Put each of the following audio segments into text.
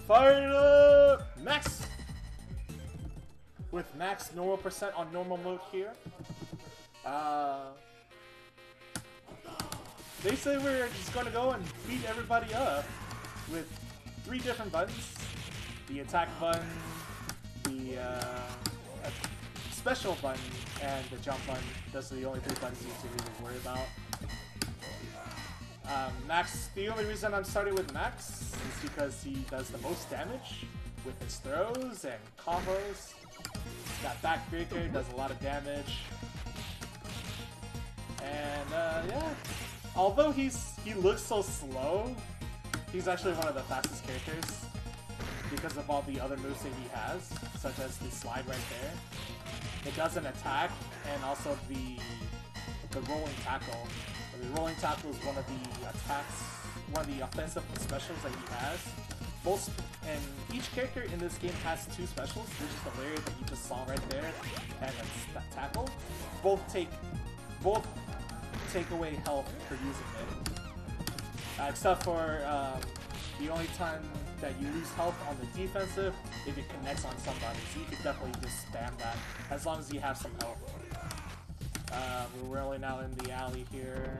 Fire up! Max! With max normal percent on normal mode here. They say we're just gonna go and beat everybody up with 3 different buttons. The attack button, the special button, and the jump button. Those are the only 3 buttons you need to really worry about. Max, the only reason I'm starting with Max is because he does the most damage with his throws and combos. That backbreaker does a lot of damage. And yeah, although he looks so slow, he's actually one of the fastest characters because of all the other moves that he has, such as the slide right there. It does an attack, and also the rolling tackle. The rolling tackle is one of the attacks, one of the offensive specials that he has. And each character in this game has 2 specials, which is the layer that you just saw right there, and the tackle. Both take away health for using it. Except for the only time that you lose health on the defensive, if it connects on somebody. So you can definitely just spam that, as long as you have some health. We're rolling out in the alley here.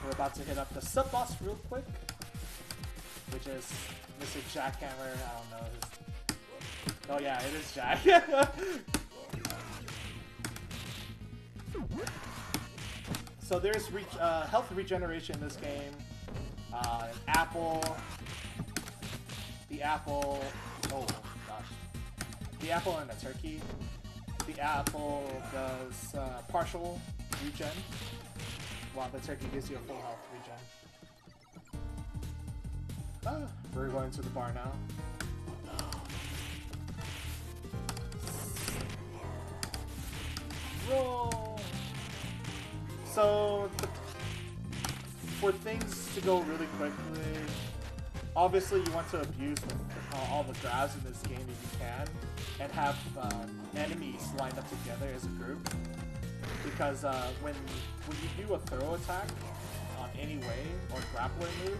We're about to hit up the sub-boss real quick, which is Mr. Jackhammer. I don't know. Oh yeah, it is Jack. So there's health regeneration in this game. An apple. The apple. Oh gosh. The apple and a turkey. The apple does partial regen, while the turkey gives you a full health regen. We're going to the bar now. Roll! So, for things to go really quickly, obviously you want to abuse all the grabs in this game if you can, and have enemies lined up together as a group. Because when you do a throw attack on any way or grappler move,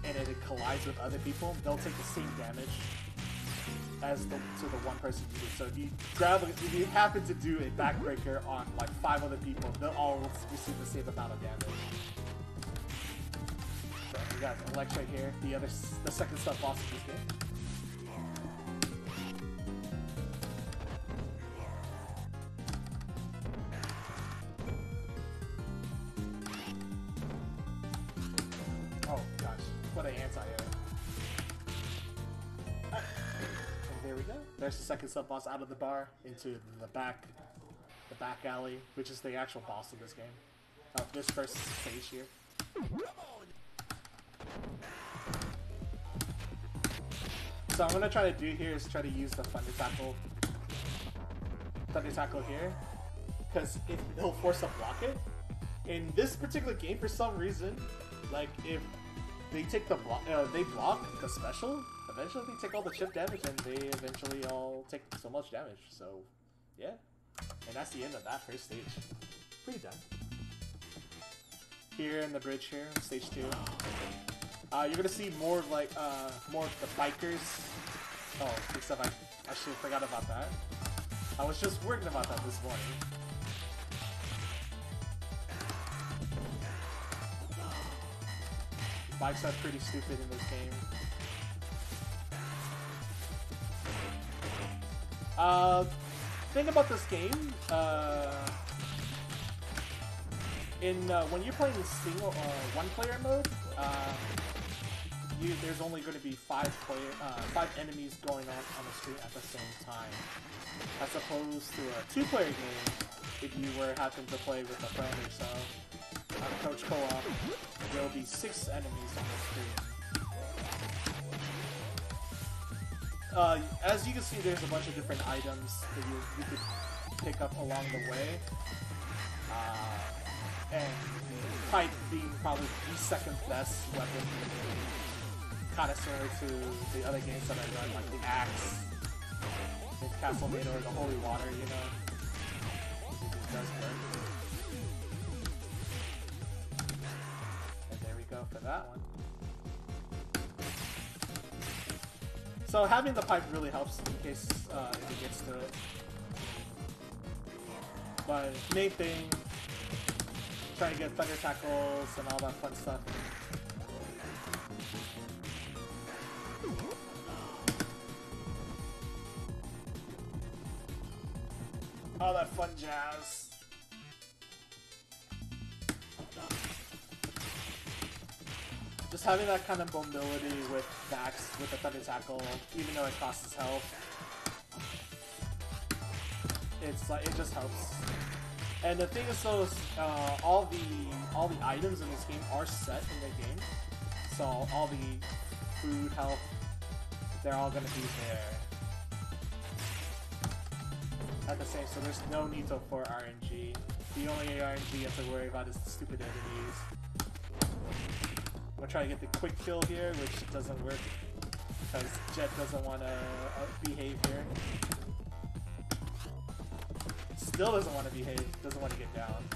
and it collides with other people, they'll take the same damage as to the one person you do. So if you happen to do a backbreaker on like 5 other people, they'll all receive the same amount of damage. So we got Alex right here, the second sub-boss of this game. Oh gosh, what an anti-air. There we go. There's the second sub-boss out of the bar into the back alley, which is the actual boss of this game. Of this first stage here. So I'm gonna try to do here is try to use the thunder tackle here, because it'll force a block it. In this particular game, for some reason, like if they take the block, they block the special. Eventually they take all the chip damage and they eventually all take so much damage. So, yeah. And that's the end of that first stage. Pretty done. Here in the bridge here, stage 2. You're gonna see more of more of the bikers. Oh, except I actually forgot about that. I was just worrying about that this morning. Bikes are pretty stupid in this game. Thing about this game, when you're playing single one-player mode, there's only going to be 5 enemies going on the screen at the same time, as opposed to a 2-player game. If you were having to play with a friend or so, on Coach Co-op, there will be 6 enemies on the screen. As you can see, there's a bunch of different items that you could pick up along the way. And the pipe being probably the second best weapon, kind of similar to the other games that I've run, like the axe, the Castlevania, or the holy water, you know. It does work. that one. So having the pipe really helps in case if it gets to it. But main thing, trying to get thunder tackles and all that fun stuff. All that fun jazz. Just having that kind of mobility with Max with the thunder tackle, even though it costs health, it's like it just helps. And the thing is, so all the items in this game are set in the game, so all the food, health, they're all gonna be there at the same. So there's no need for RNG. The only RNG you have to worry about is the stupid enemies. I'm gonna try to get the quick kill here, which doesn't work because Jet doesn't want to behave here. Still doesn't want to behave, doesn't want to get down.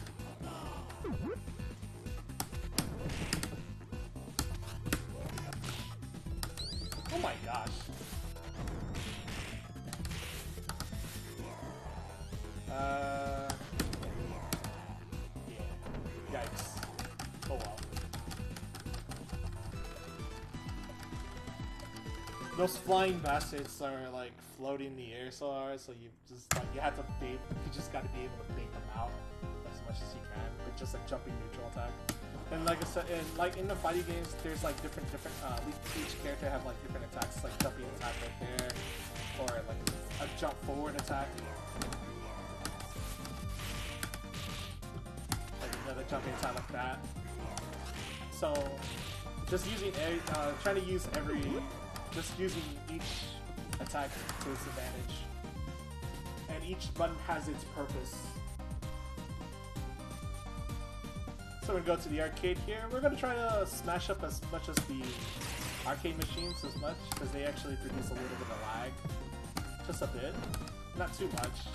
Oh my gosh. Yeah. Yikes. Oh well. Those flying bastards are like floating in the air so hard, so you just like you just gotta be able to bait them out as much as you can with just a jumping neutral attack. And like I said, in the fighting games, there's like different each character have like different attacks, like jumping attack right there, or like a jump forward attack, like another jumping attack like that. So just using trying to use just using each attack to its advantage. And each button has its purpose. So we're gonna go to the arcade here. We're gonna try to smash up as much as the arcade machines as much, because they actually produce a little bit of lag. Just a bit. Not too much.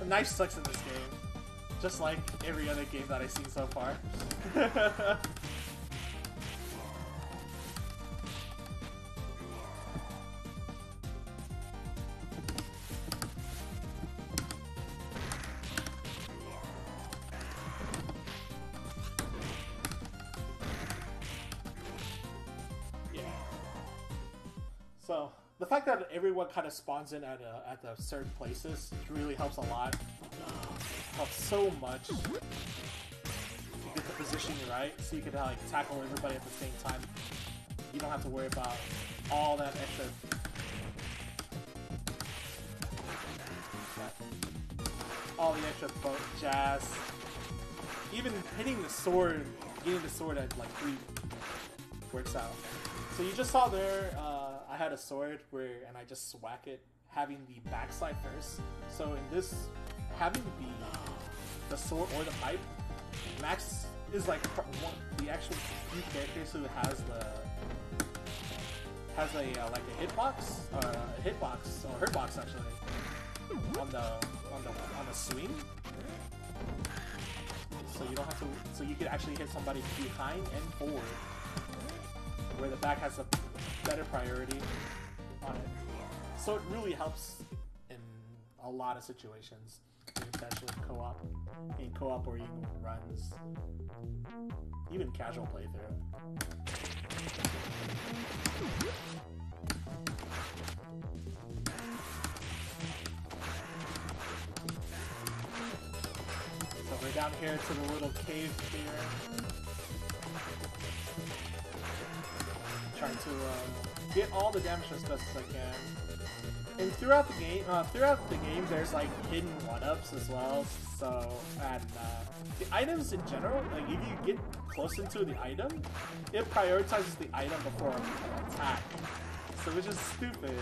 Knife sucks in this game, just like every other game that I've seen so far. Yeah. So the fact that everyone kind of spawns in at the certain places really helps a lot. Helps so much to get the positioning right, so you can like tackle everybody at the same time. You don't have to worry about all that extra, jazz. Even hitting the sword, getting the sword at like 3 works out. So you just saw there, I had a sword and I just whack it, having the backside first. So in this, having the sword or the pipe, Max is like the actual few characters who has like a hitbox, or hurtbox actually on the swing. So you don't have to. So you can actually hit somebody behind and forward, where the back has a better priority on it. So it really helps in a lot of situations, especially in co-op or even runs, even casual playthrough. So we're down here to the little cave here. Trying to get all the damage as best as I can. And throughout the game, there's like hidden one-ups as well. So, and the items in general, like if you get close into the item, it prioritizes the item before an attack. So which is stupid.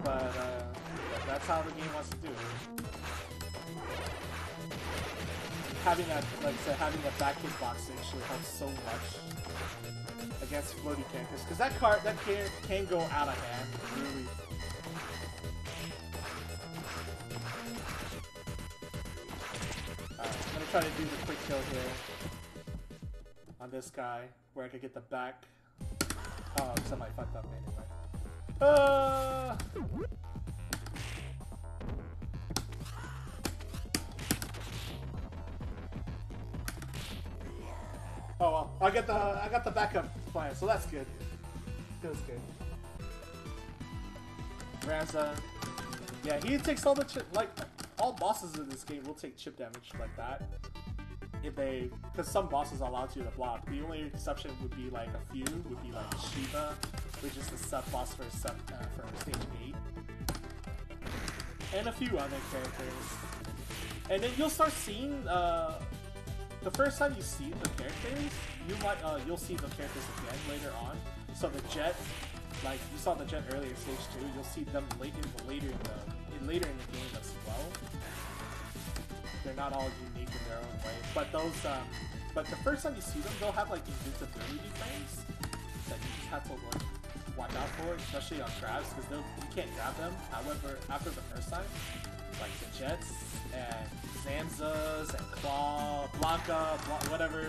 But that's how the game wants to do it. Having that, like I said, having a back hitbox actually helps so much against floaty characters, because that can go out of hand really. Alright, I'm gonna try to do the quick kill here on this guy, where I could get the back. Oh, somebody fucked up anyway. Oh well, I got the backup plan, so that's good. Feels good. Raza, yeah, he takes all the chip. Like all bosses in this game will take chip damage like that. If they, because some bosses allow you to block. The only exception would be like a few. Would be like Shiva, which is the sub boss for stage 8, and a few other characters. And then you'll start seeing. The first time you see the characters, you'll see the characters again later on. So the Jet, like you saw the Jet earlier in stage 2, you'll see them later in the game as well. They're not all unique in their own way, but those but the first time you see them, they'll have like invincibility frames that you just have to like watch out for, especially on grabs, because you can't grab them. However, after the first time, like the Jets and Zanzas and Claw, Blanca, whatever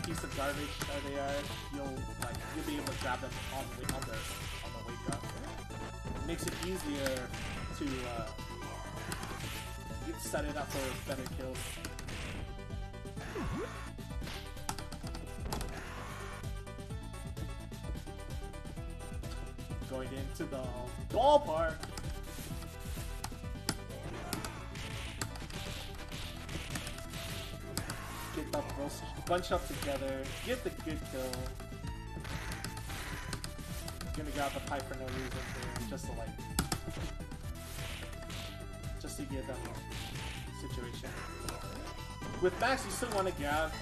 piece of garbage they are, you'll be able to grab them on the wake up. It makes it easier to set it up for better kills. Going into the ballpark. Get the bros bunch up together, get the good kill. Gonna grab the pipe for no reason here, just to get them situation. With Max, you still want to grab,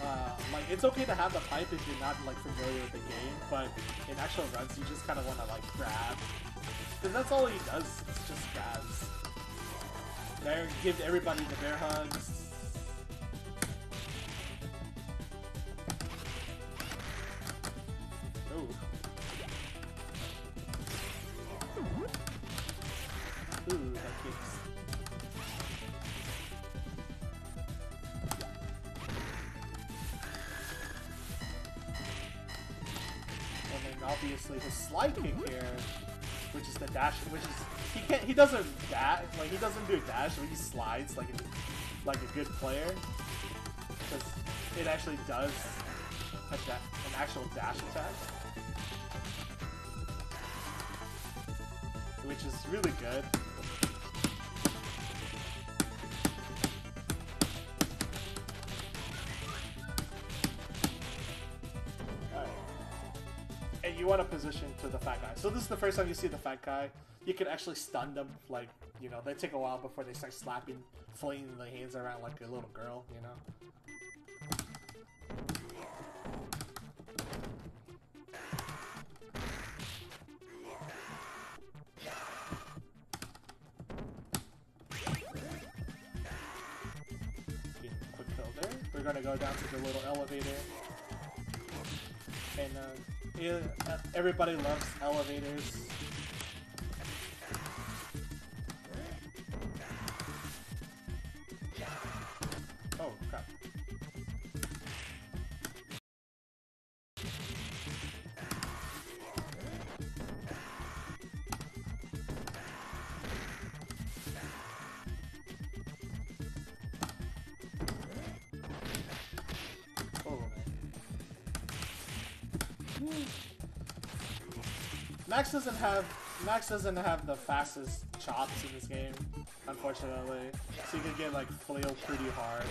like, it's okay to have the pipe if you're not, like, familiar with the game, but in actual runs, you just kind of want to, like, grab. Because that's all he does, it's just grabs. There, give everybody the bear hugs. Ooh. Ooh, that kicks. Obviously, the slide kick here, which is the dash, he doesn't dash, like he doesn't do a dash, but he slides like a good player, because it actually does an actual dash attack, which is really good. You want to position to the fat guy. So this is the first time you see the fat guy. You can actually stun them, like, you know, they take a while before they start slapping, flinging their hands around like a little girl, you know? Getting a quick kill there. We're gonna go down to the little elevator. And, yeah, everybody loves elevators. Oh, crap. Oh, man. Max doesn't have the fastest chops in this game, unfortunately. So you can get like flailed pretty hard.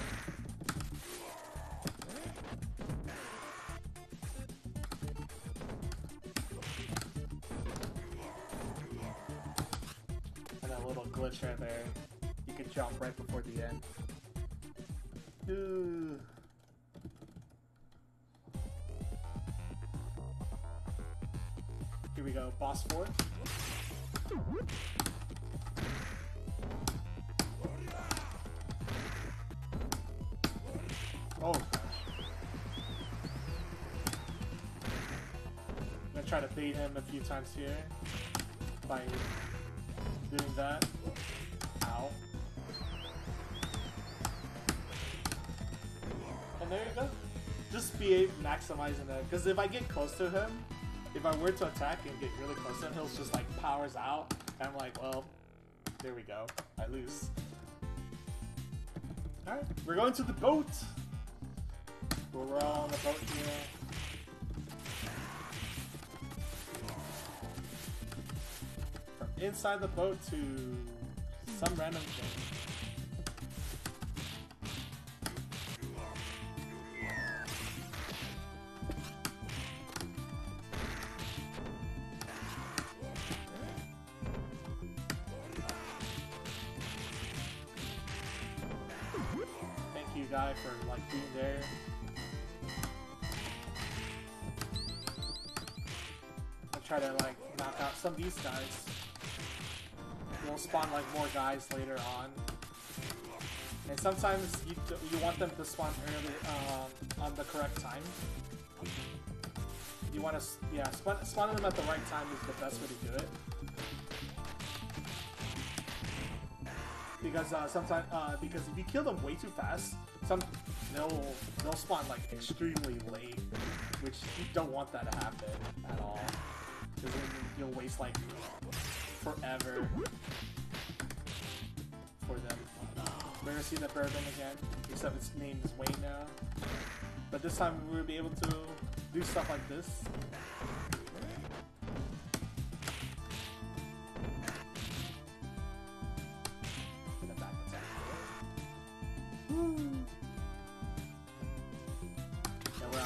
And that little glitch right there. You can jump right before the end. Ooh. we go, boss 4. Oh gosh. I'm gonna try to bait him a few times here by doing that. Ow. And there you go. Just be maximizing that, because if I get close to him, if I were to attack and get really close to him, he'll just like powers out, and I'm like, well, there we go, I lose. Alright, we're going to the boat! We're on the boat here. From inside the boat to some random thing. Guy for like being there. I'll try to like knock out some of these guys. You'll spawn like more guys later on, and sometimes you want them to spawn early on the correct time. You want to spawn them at the right time is the best way to do it. Because sometimes because if you kill them way too fast, they'll spawn like extremely late, which you don't want that to happen at all. Because then you'll waste like forever for them. We're gonna see the bourbon again, except its name is Wayne now. But this time we will be able to do stuff like this.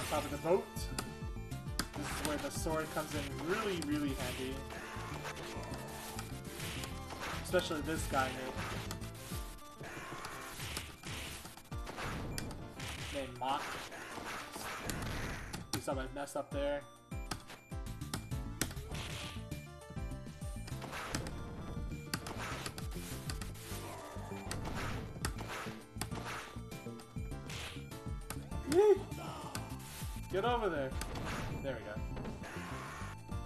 Top of the boat. This is where the sword comes in really, really handy. Especially this guy named Mock. See something messed up there. Get over there. There we go.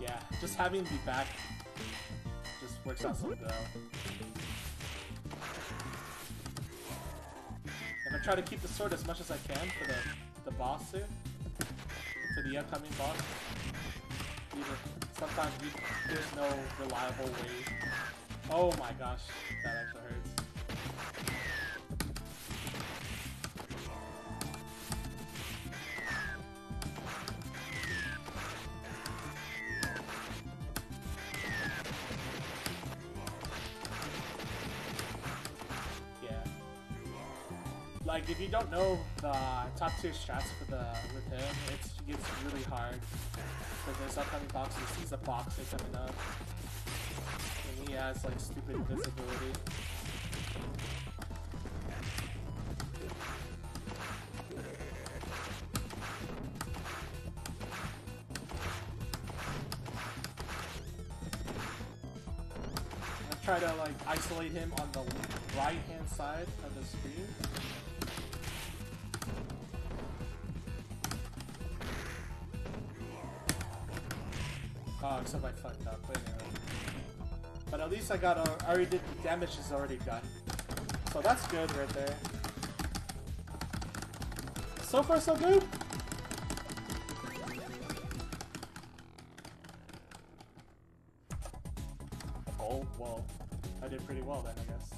Yeah, just having the back just works out so well. And I try to keep the sword as much as I can for the boss here. For the upcoming boss. Sometimes there's no reliable way. Oh my gosh, that actually hurts. Like, if you don't know the top tier strats with him, it gets really hard. Because there's upcoming boxes, he's a boxer coming up. And he has, like, stupid invisibility. I try to, like, isolate him on the right-hand side of the screen. Oh, except I fucked up, but anyway. But at least I already did, the damage is already done. So that's good right there. So far so good! Oh, well, I did pretty well then, I guess.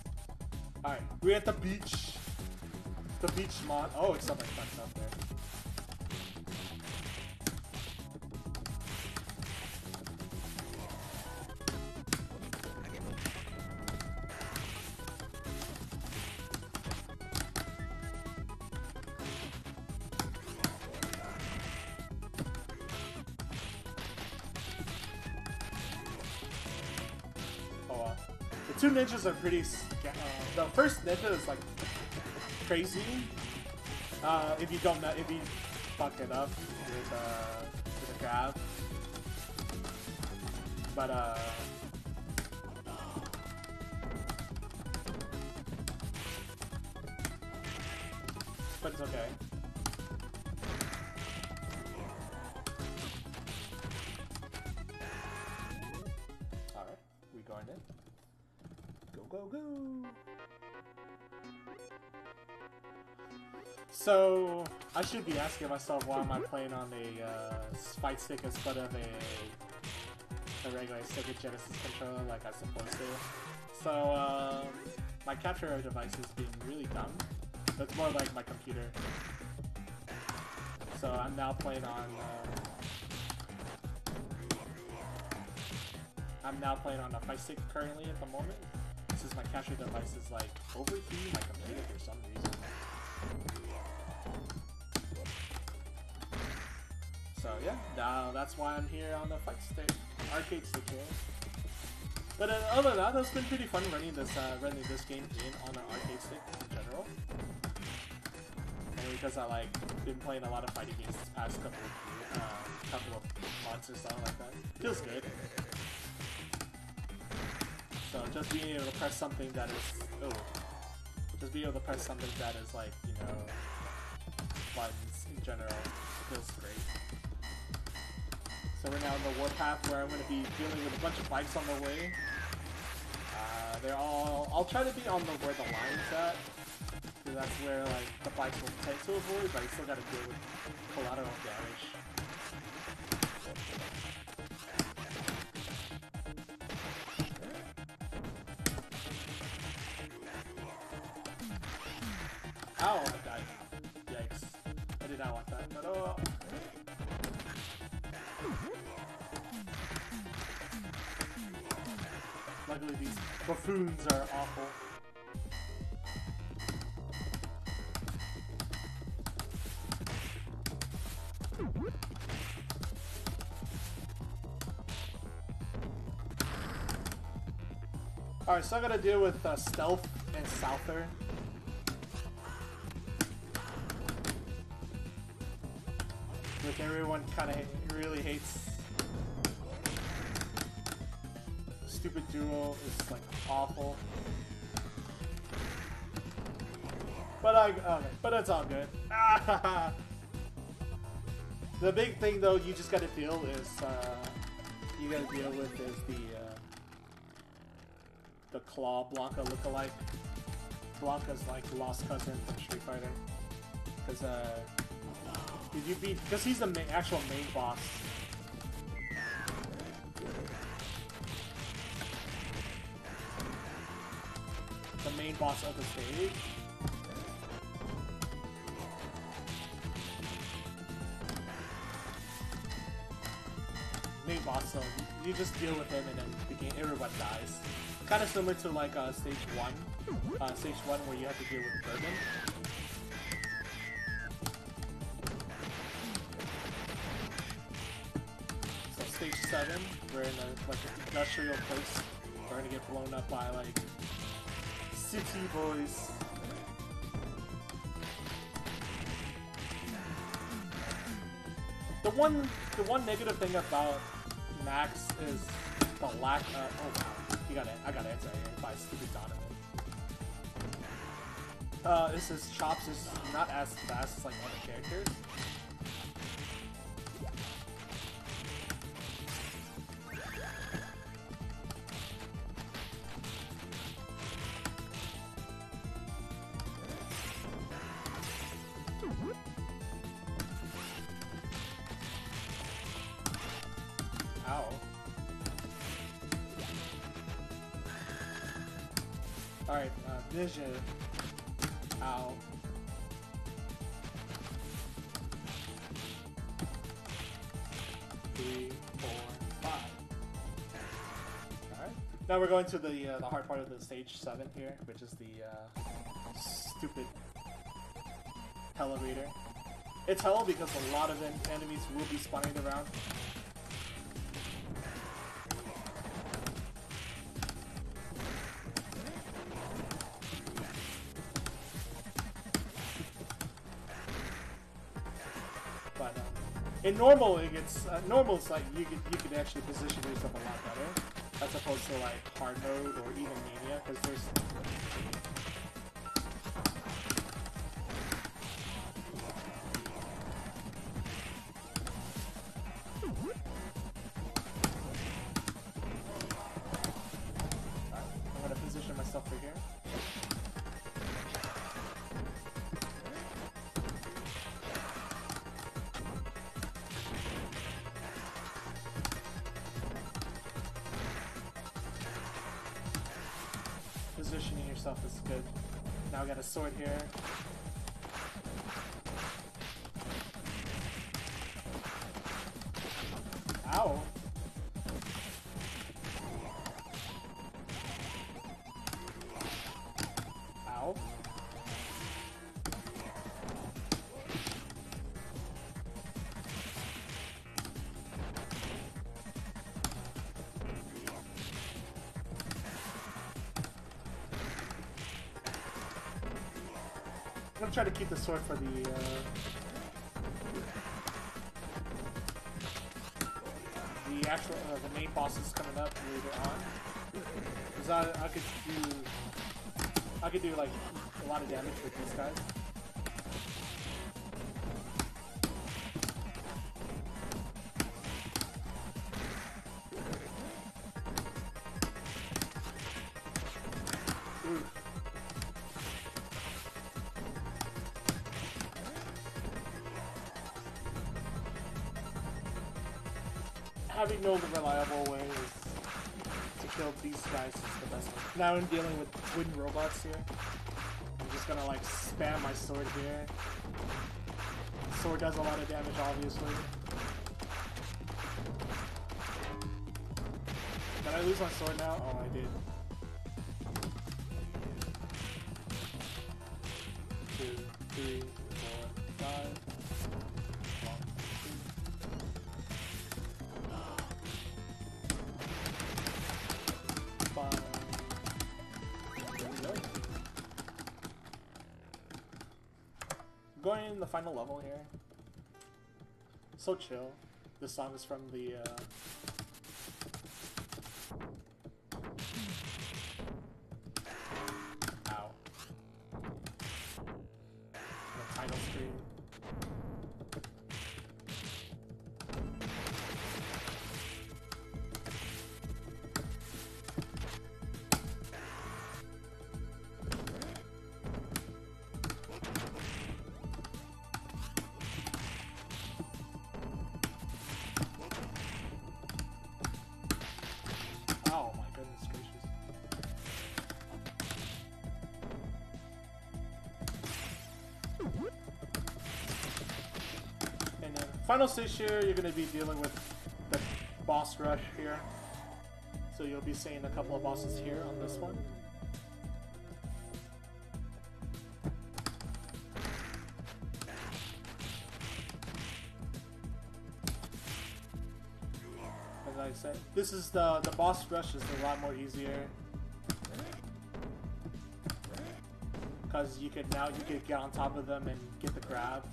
Alright, we're at the beach. The beach mod. Oh, except I fucked up there. Two ninjas are pretty. The first ninja is like crazy. If you fuck it up with a grab. But it's okay. Alright, we going in. Go, go, go! So, I should be asking myself why am I playing on a fight stick instead of a regular Sega Genesis controller like I'm supposed to. So, my capture device is being really dumb. It's more like my computer. So I'm now playing on a fight stick currently at the moment. Since my capture device is like overheating my computer for some reason. So yeah, now that's why I'm here on the fight stick, arcade stick here. But other than that, it's been pretty fun running this game on an arcade stick in general. Mainly because I been playing a lot of fighting games this past couple of months or something like that. Feels good. So just being able to press something that is like, you know, buttons in general feels great. So we're now in the warpath where I'm going to be dealing with a bunch of bikes on the way. I'll try to be on where the line's at, because that's where like the bikes will tend to avoid, but I still got to deal with collateral damage. Ow, I died. Yikes. I did not want that, but oh. Luckily these buffoons are awful. Alright, so I'm gonna deal with Stealth and Souther. Which everyone kinda really hates. Stupid duo is like awful. But it's all good. The big thing though you just gotta deal with is the Claw Blanca lookalike. Blanca's like lost cousin from Street Fighter. Because he's the actual main boss. The main boss of the stage. Main boss, so you just deal with him and then everyone dies. Kind of similar to like stage 1. Stage 1 where you have to deal with Bourbon. Stage 7, we're in an industrial place. We're gonna get blown up by like city boys. The one negative thing about Max is the lack of. Oh wow, I got answer here by stupid Donovan. His chops is not as fast as like other characters. Alright, Vision. Ow. Three, 4, 5. Alright. Now we're going to the hard part of the stage 7 here, which is the stupid elevator. It's hell because a lot of enemies will be spawning around. In normal, it gets normal's like you could actually position yourself a lot better, as opposed to like hard mode or even mania, because there's. I'm gonna position myself for here. Positioning yourself is good. Now I got a sword here. Ow! Ow. I'm gonna try to keep the sword for the actual the main bosses coming up later on. Because I could do like a lot of damage with these guys. Ooh. Having no reliable ways to kill these guys is the best one. Now I'm dealing with wooden robots here. I'm just gonna like spam my sword here. Sword does a lot of damage, obviously. Did I lose my sword now? Oh, I did. 2, 3, 4, 5. Going in the final level here. So chill. This song is from the ow. The title screen. Oh my goodness gracious. And then final stage here, you're going to be dealing with the boss rush here. So you'll be seeing a couple of bosses here on this one. Like I said, this is the boss rush is a lot more easier because you could get on top of them and get the grab.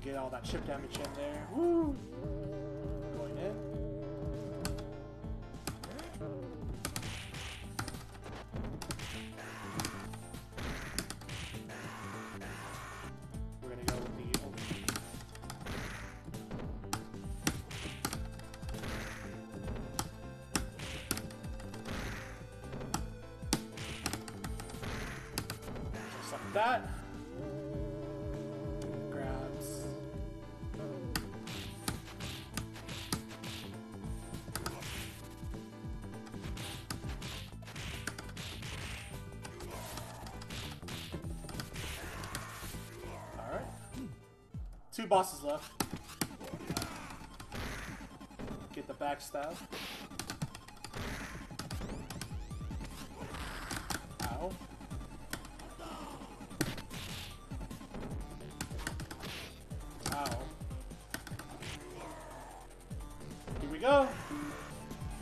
Get all that chip damage in there. Woo! Going in. We're gonna go with the just like that. Two bosses left. Get the backstab. Ow. go.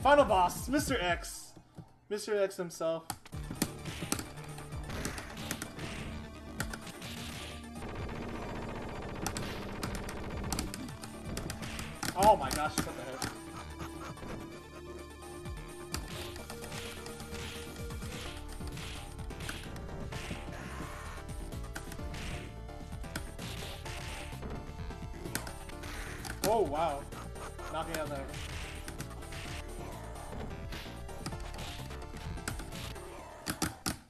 Final boss, Mr. X. Mr. X himself. Oh my gosh, what the heck. Oh wow. Knocking out there.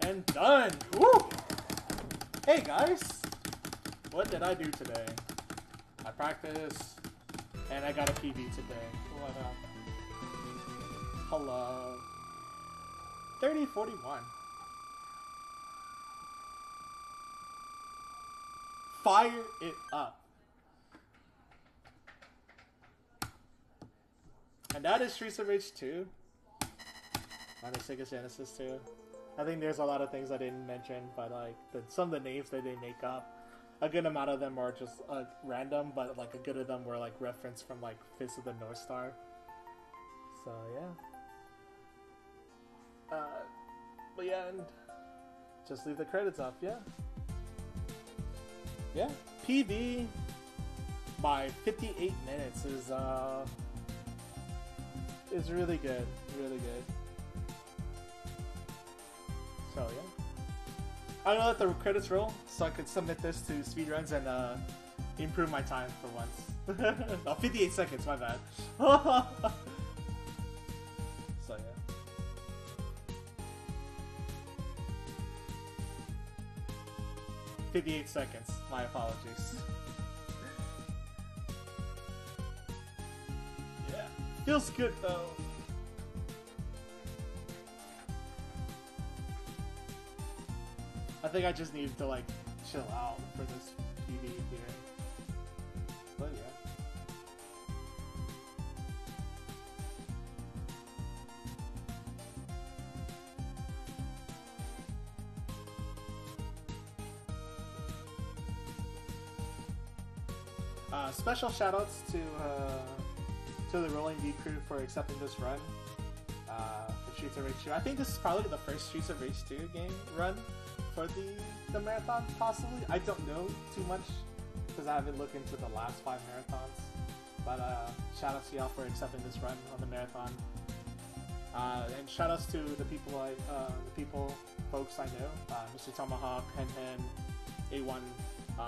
And done! Woo! Hey guys! What did I do today? I practiced, and I got a PB today. What up? Hello. 3041. Fire it up. And that is Streets of Rage 2 on the Sega Genesis 2. I think there's a lot of things I didn't mention, but like some of the names that they make up, a good amount of them are just random, but like a good of them were like referenced from like Fist of the North Star. So yeah. But yeah, and just leave the credits up, yeah. Yeah. PB by 58 minutes is really good. Really good. So yeah. I'm gonna let the credits roll so I could submit this to speedruns and improve my time for once. Oh, 58 seconds, my bad. So yeah. 58 seconds, my apologies. Yeah. Feels good though. I think I just need to like chill out for this PB here. But yeah. Special shoutouts to the Rollin crew for accepting this run for Streets of Rage 2. I think this is probably the first Streets of Rage 2 game run for the marathon, possibly. I don't know too much because I haven't looked into the last 5 marathons. But shout out to y'all for accepting this run on the marathon. And shout outs to the people, folks I know, Mr. Tomahawk, Hen Hen, A1,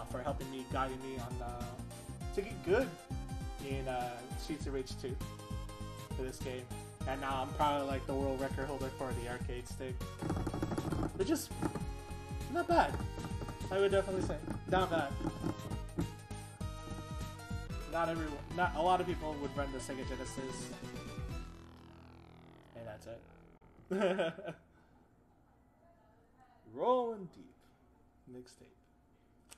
for helping me, guiding me on to get good in Streets of Rage 2 for this game. And now I'm probably like the world record holder for the arcade stick, which is not bad. I would definitely say not bad. Not a lot of people would run the Sega Genesis, and that's it. Rollin' Deep mixtape.